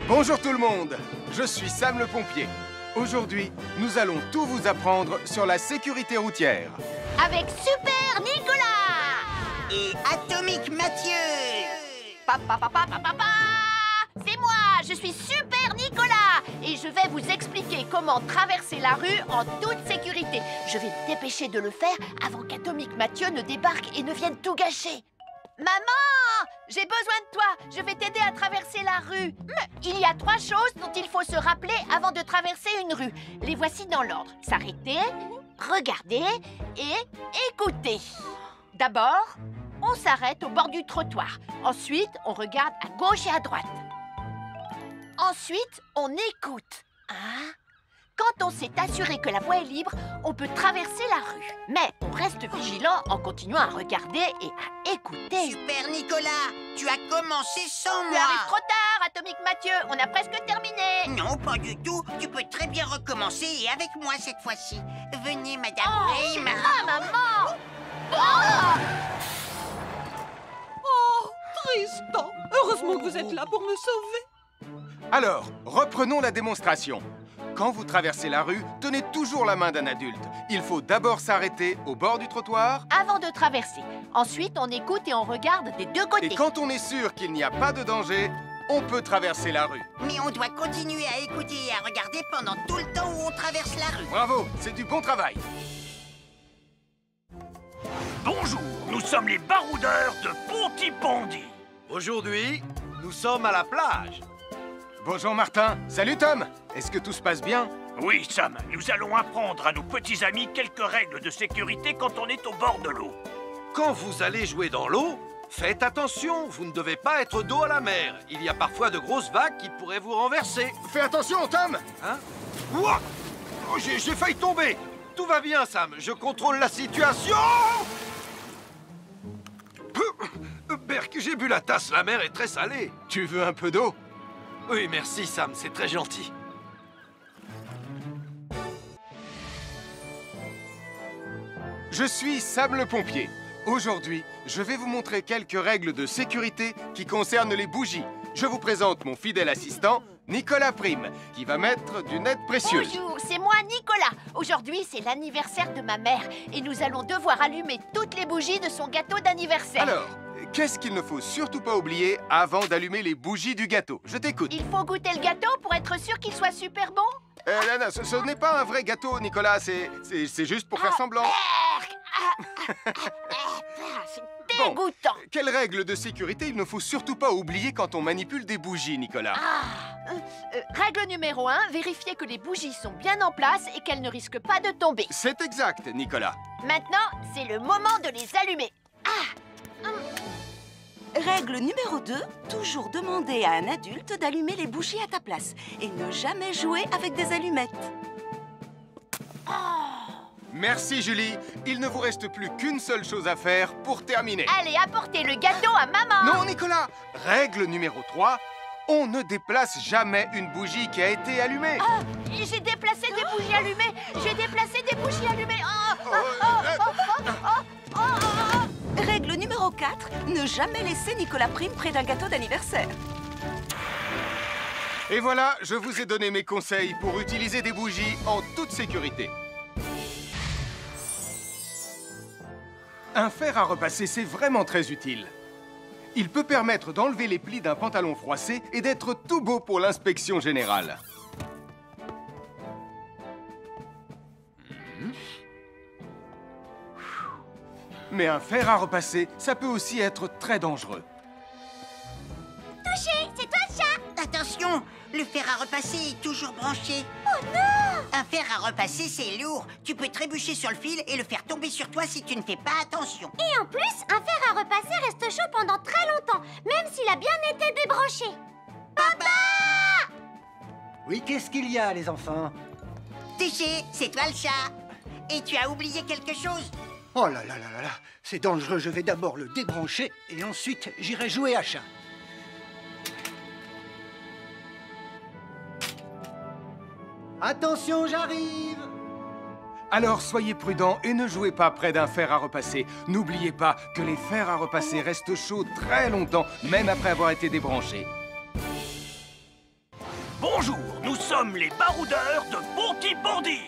Bonjour tout le monde, je suis Sam le pompier. Aujourd'hui, nous allons tout vous apprendre sur la sécurité routière. Avec Super Nicolas. Et Atomique Mathieu. Papa, papa, papa, papa. C'est moi, je suis Super Nicolas et je vais vous expliquer comment traverser la rue en toute sécurité. Je vais me dépêcher de le faire avant qu'Atomique Mathieu ne débarque et ne vienne tout gâcher. Maman, j'ai besoin de toi, je vais t'aider à traverser la rue. Mais il y a 3 choses dont il faut se rappeler avant de traverser une rue. Les voici dans l'ordre. S'arrêter, regarder et écouter. D'abord, on s'arrête au bord du trottoir. Ensuite, on regarde à gauche et à droite. Ensuite, on écoute. Hein? Quand on s'est assuré que la voie est libre, on peut traverser la rue. Mais on reste vigilant en continuant à regarder et à écouter. Super Nicolas, tu as commencé sans Tu moi. arrives trop tard, Atomique Mathieu. On a presque terminé. Non, pas du tout. Tu peux très bien recommencer et avec moi cette fois-ci. Venez, Madame Prime. Ah, maman! Oh! Oh, Tristan, heureusement que vous êtes là pour me sauver. Alors, reprenons la démonstration. Quand vous traversez la rue, tenez toujours la main d'un adulte. Il faut d'abord s'arrêter au bord du trottoir. Avant de traverser. Ensuite, on écoute et on regarde des deux côtés. Et quand on est sûr qu'il n'y a pas de danger, on peut traverser la rue. Mais on doit continuer à écouter et à regarder pendant tout le temps où on traverse la rue. Bravo, c'est du bon travail. Bonjour, nous sommes les baroudeurs de Pontypandy. Aujourd'hui, nous sommes à la plage. Bonjour Martin. Salut Tom. Est-ce que tout se passe bien? Oui, Sam, nous allons apprendre à nos petits amis quelques règles de sécurité quand on est au bord de l'eau. Quand vous allez jouer dans l'eau, faites attention, vous ne devez pas être dos à la mer. Il y a parfois de grosses vagues qui pourraient vous renverser. Fais attention, Tom. Hein? Ouah! Oh, j'ai failli tomber. Tout va bien, Sam, je contrôle la situation. Berk, j'ai bu la tasse, la mer est très salée. Tu veux un peu d'eau? Oui, merci, Sam, c'est très gentil. Je suis Sam le pompier. Aujourd'hui, je vais vous montrer quelques règles de sécurité qui concernent les bougies. Je vous présente mon fidèle assistant, Nicolas Prime, qui va mettre d'une aide précieuse. Bonjour, c'est moi Nicolas. Aujourd'hui, c'est l'anniversaire de ma mère et nous allons devoir allumer toutes les bougies de son gâteau d'anniversaire. Alors, qu'est-ce qu'il ne faut surtout pas oublier avant d'allumer les bougies du gâteau? Je t'écoute. Il faut goûter le gâteau pour être sûr qu'il soit super bon? Non, ce n'est pas un vrai gâteau, Nicolas. C'est juste pour faire semblant. C'est dégoûtant. Quelles règles de sécurité il ne faut surtout pas oublier quand on manipule des bougies, Nicolas? Règle numéro 1, vérifier que les bougies sont bien en place et qu'elles ne risquent pas de tomber. C'est exact, Nicolas. Maintenant, c'est le moment de les allumer. Règle numéro 2, toujours demander à un adulte d'allumer les bougies à ta place et ne jamais jouer avec des allumettes. Merci, Julie. Il ne vous reste plus qu'une seule chose à faire pour terminer. Allez, apportez le gâteau à maman. Non, Nicolas. Règle numéro 3, on ne déplace jamais une bougie qui a été allumée. J'ai déplacé des bougies allumées. J'ai déplacé des bougies allumées. Règle numéro 4, ne jamais laisser Nicolas Prime près d'un gâteau d'anniversaire. Et voilà, je vous ai donné mes conseils pour utiliser des bougies en toute sécurité. Un fer à repasser, c'est vraiment très utile. Il peut permettre d'enlever les plis d'un pantalon froissé et d'être tout beau pour l'inspection générale. Mais un fer à repasser, ça peut aussi être très dangereux. Touché, c'est toi le chat! Attention, le fer à repasser est toujours branché. Oh non! Un fer à repasser, c'est lourd. Tu peux trébucher sur le fil et le faire tomber sur toi si tu ne fais pas attention. Et en plus, un fer à repasser reste chaud pendant très longtemps, même s'il a bien été débranché. Papa! Oui, qu'est-ce qu'il y a, les enfants? Touché, c'est toi le chat. Et tu as oublié quelque chose? Oh là là là là là, c'est dangereux, je vais d'abord le débrancher et ensuite j'irai jouer à chat. Attention, j'arrive! Alors soyez prudents et ne jouez pas près d'un fer à repasser. N'oubliez pas que les fers à repasser restent chauds très longtemps, même après avoir été débranchés. Bonjour, nous sommes les baroudeurs de Bonty-Bondy.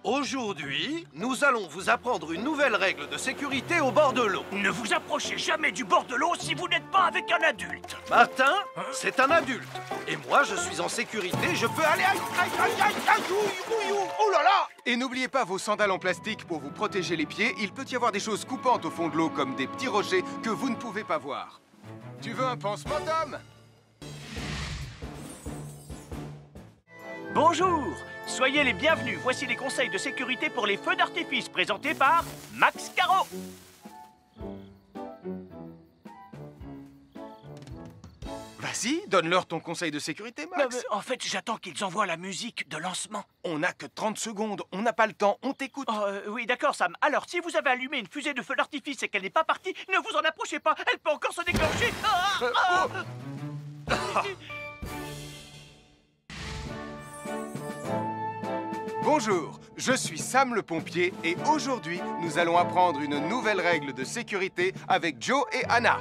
Aujourd'hui, nous allons vous apprendre une nouvelle règle de sécurité au bord de l'eau. Ne vous approchez jamais du bord de l'eau si vous n'êtes pas avec un adulte. Martin, c'est un adulte. Et moi, je suis en sécurité, je peux aller... Oh là là! Et n'oubliez pas vos sandales en plastique pour vous protéger les pieds. Il peut y avoir des choses coupantes au fond de l'eau, comme des petits rochers que vous ne pouvez pas voir. Tu veux un pansement, Tom? Bonjour, soyez les bienvenus. Voici les conseils de sécurité pour les feux d'artifice présentés par Max Caro. Vas-y, donne-leur ton conseil de sécurité, Max. En fait, j'attends qu'ils envoient la musique de lancement. On n'a que 30 secondes, on n'a pas le temps, on t'écoute. Oui, d'accord, Sam. Alors, si vous avez allumé une fusée de feu d'artifice et qu'elle n'est pas partie, ne vous en approchez pas. Elle peut encore se déclencher. Bonjour, je suis Sam le pompier et aujourd'hui, nous allons apprendre une nouvelle règle de sécurité avec Joe et Anna.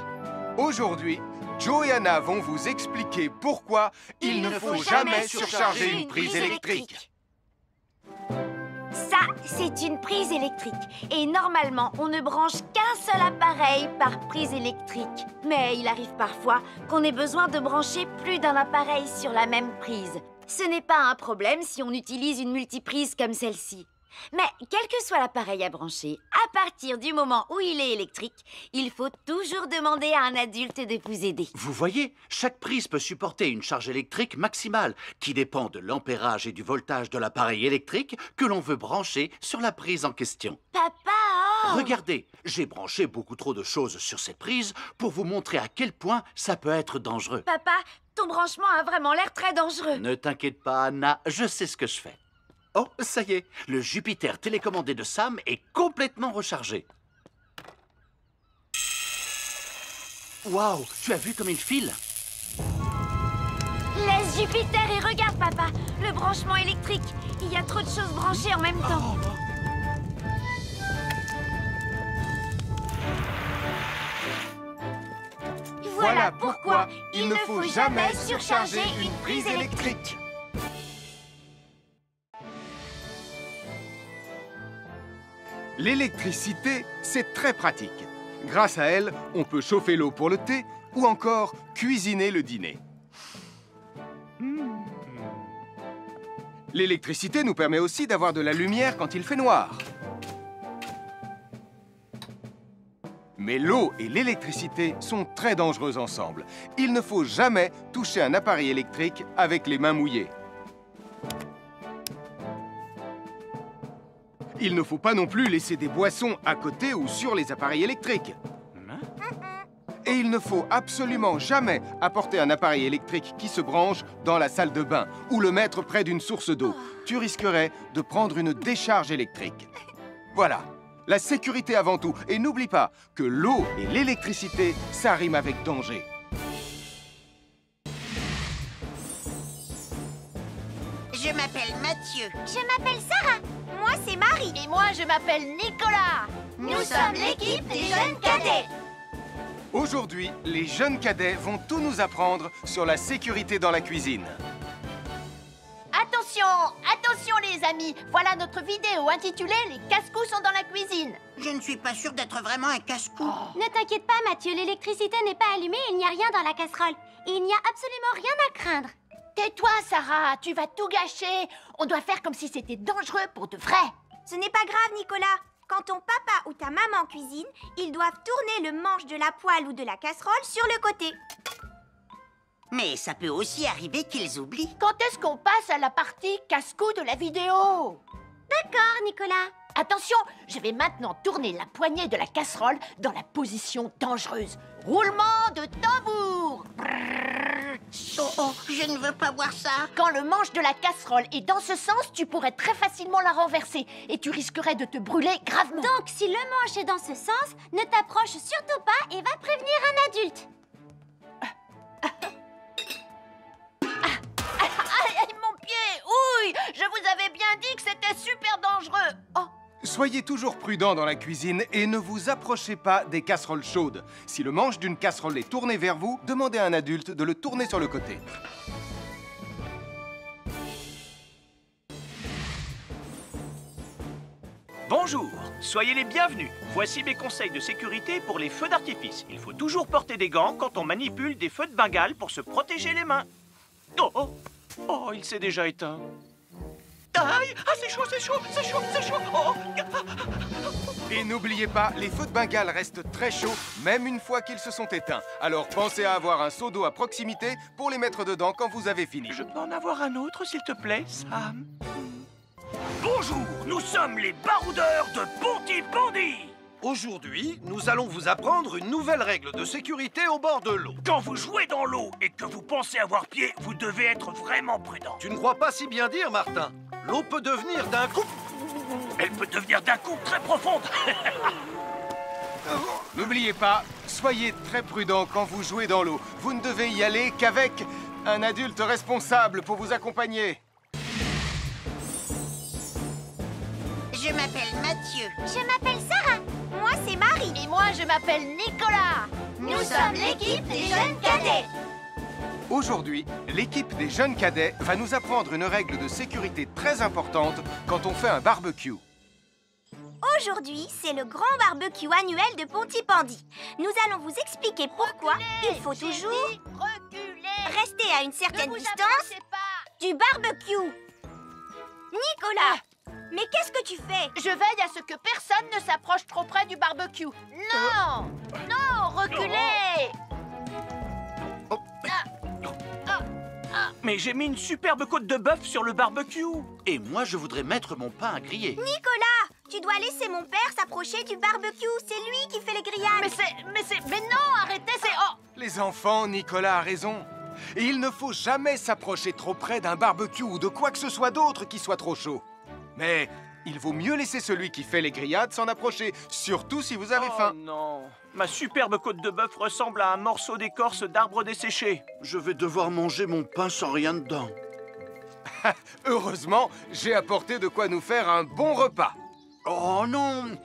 Aujourd'hui, Joe et Anna vont vous expliquer pourquoi il ne faut jamais surcharger une prise électrique. Ça, c'est une prise électrique. Et normalement, on ne branche qu'un seul appareil par prise électrique. Mais il arrive parfois qu'on ait besoin de brancher plus d'un appareil sur la même prise. Ce n'est pas un problème si on utilise une multiprise comme celle-ci. Mais quel que soit l'appareil à brancher, à partir du moment où il est électrique, il faut toujours demander à un adulte de vous aider. Vous voyez, chaque prise peut supporter une charge électrique maximale qui dépend de l'ampérage et du voltage de l'appareil électrique que l'on veut brancher sur la prise en question. Papa! Regardez, j'ai branché beaucoup trop de choses sur cette prise pour vous montrer à quel point ça peut être dangereux. Papa, ton branchement a vraiment l'air très dangereux. Ne t'inquiète pas, Anna, je sais ce que je fais. Oh, ça y est, le Jupiter télécommandé de Sam est complètement rechargé. Waouh, tu as vu comme il file? Laisse Jupiter et regarde, papa. Le branchement électrique. Il y a trop de choses branchées en même temps. Voilà pourquoi il ne faut jamais surcharger une prise électrique. L'électricité, c'est très pratique. Grâce à elle, on peut chauffer l'eau pour le thé ou encore cuisiner le dîner. L'électricité nous permet aussi d'avoir de la lumière quand il fait noir. Mais l'eau et l'électricité sont très dangereux ensemble. Il ne faut jamais toucher un appareil électrique avec les mains mouillées. Il ne faut pas non plus laisser des boissons à côté ou sur les appareils électriques. Et il ne faut absolument jamais apporter un appareil électrique qui se branche dans la salle de bain ou le mettre près d'une source d'eau. Tu risquerais de prendre une décharge électrique. Voilà, la sécurité avant tout. Et n'oublie pas que l'eau et l'électricité, ça rime avec danger. Je m'appelle Mathieu. Je m'appelle Sarah. Moi, c'est Marie. Et moi, je m'appelle Nicolas. Nous sommes l'équipe des jeunes cadets. Aujourd'hui, les jeunes cadets vont tout nous apprendre sur la sécurité dans la cuisine. Attention, attention les amis. Voilà notre vidéo intitulée « Les casse-cou sont dans la cuisine ». Je ne suis pas sûre d'être vraiment un casse-cou. Ne t'inquiète pas, Mathieu. L'électricité n'est pas allumée et il n'y a rien dans la casserole. Et il n'y a absolument rien à craindre. Tais-toi, Sarah, tu vas tout gâcher. On doit faire comme si c'était dangereux pour de vrai. Ce n'est pas grave, Nicolas. Quand ton papa ou ta maman cuisine, ils doivent tourner le manche de la poêle ou de la casserole sur le côté. Mais ça peut aussi arriver qu'ils oublient. Quand est-ce qu'on passe à la partie casse-cou de la vidéo? D'accord, Nicolas. Attention, je vais maintenant tourner la poignée de la casserole dans la position dangereuse. Roulement de tambour. Oh, je ne veux pas voir ça. Quand le manche de la casserole est dans ce sens, tu pourrais très facilement la renverser et tu risquerais de te brûler gravement. Donc, si le manche est dans ce sens, ne t'approche surtout pas et va prévenir un adulte. Aïe, mon pied! Ouille! Je vous avais bien dit que c'était super dangereux. Oh! Soyez toujours prudents dans la cuisine et ne vous approchez pas des casseroles chaudes. Si le manche d'une casserole est tourné vers vous, demandez à un adulte de le tourner sur le côté. Bonjour, soyez les bienvenus. Voici mes conseils de sécurité pour les feux d'artifice. Il faut toujours porter des gants quand on manipule des feux de Bengale pour se protéger les mains. Oh, oh, oh, il s'est déjà éteint. Aïe, ah, c'est chaud, c'est chaud, c'est chaud, c'est chaud. Oh. Et n'oubliez pas, les feux de Bengale restent très chauds, même une fois qu'ils se sont éteints. Alors pensez à avoir un seau d'eau à proximité pour les mettre dedans quand vous avez fini. Je peux en avoir un autre, s'il te plaît, Sam? Bonjour, nous sommes les baroudeurs de Pontypandy. Aujourd'hui, nous allons vous apprendre une nouvelle règle de sécurité au bord de l'eau. Quand vous jouez dans l'eau et que vous pensez avoir pied, vous devez être vraiment prudent. Tu ne crois pas si bien dire, Martin? L'eau peut devenir d'un coup... Elle peut devenir d'un coup très profonde. N'oubliez pas, soyez très prudents quand vous jouez dans l'eau. Vous ne devez y aller qu'avec un adulte responsable pour vous accompagner. Je m'appelle Mathieu. Je m'appelle Sarah. Moi, c'est Marie. Et moi, je m'appelle Nicolas. Nous sommes l'équipe des jeunes cadets. Aujourd'hui, l'équipe des jeunes cadets va nous apprendre une règle de sécurité très importante quand on fait un barbecue. Aujourd'hui, c'est le grand barbecue annuel de Pontypandy. Nous allons vous expliquer pourquoi il faut toujours rester à une certaine distance du barbecue. Nicolas, mais qu'est-ce que tu fais? Je veille à ce que personne ne s'approche trop près du barbecue. Non! Non, reculez! Mais j'ai mis une superbe côte de bœuf sur le barbecue. Et moi, je voudrais mettre mon pain à griller. Nicolas, tu dois laisser mon père s'approcher du barbecue. C'est lui qui fait les grillades. Mais non, arrêtez, c'est... Oh! Les enfants, Nicolas a raison. Et il ne faut jamais s'approcher trop près d'un barbecue ou de quoi que ce soit d'autre qui soit trop chaud. Mais il vaut mieux laisser celui qui fait les grillades s'en approcher, surtout si vous avez faim. Oh non, ma superbe côte de bœuf ressemble à un morceau d'écorce d'arbre desséché. Je vais devoir manger mon pain sans rien dedans. Heureusement, j'ai apporté de quoi nous faire un bon repas. Oh non,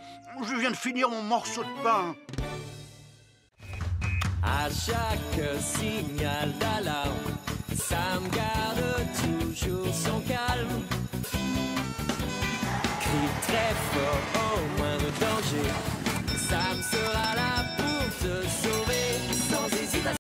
je viens de finir mon morceau de pain. À chaque signal d'alarme, Sam garde toujours son calme. Crie très fort au moindre danger, Sam sera là.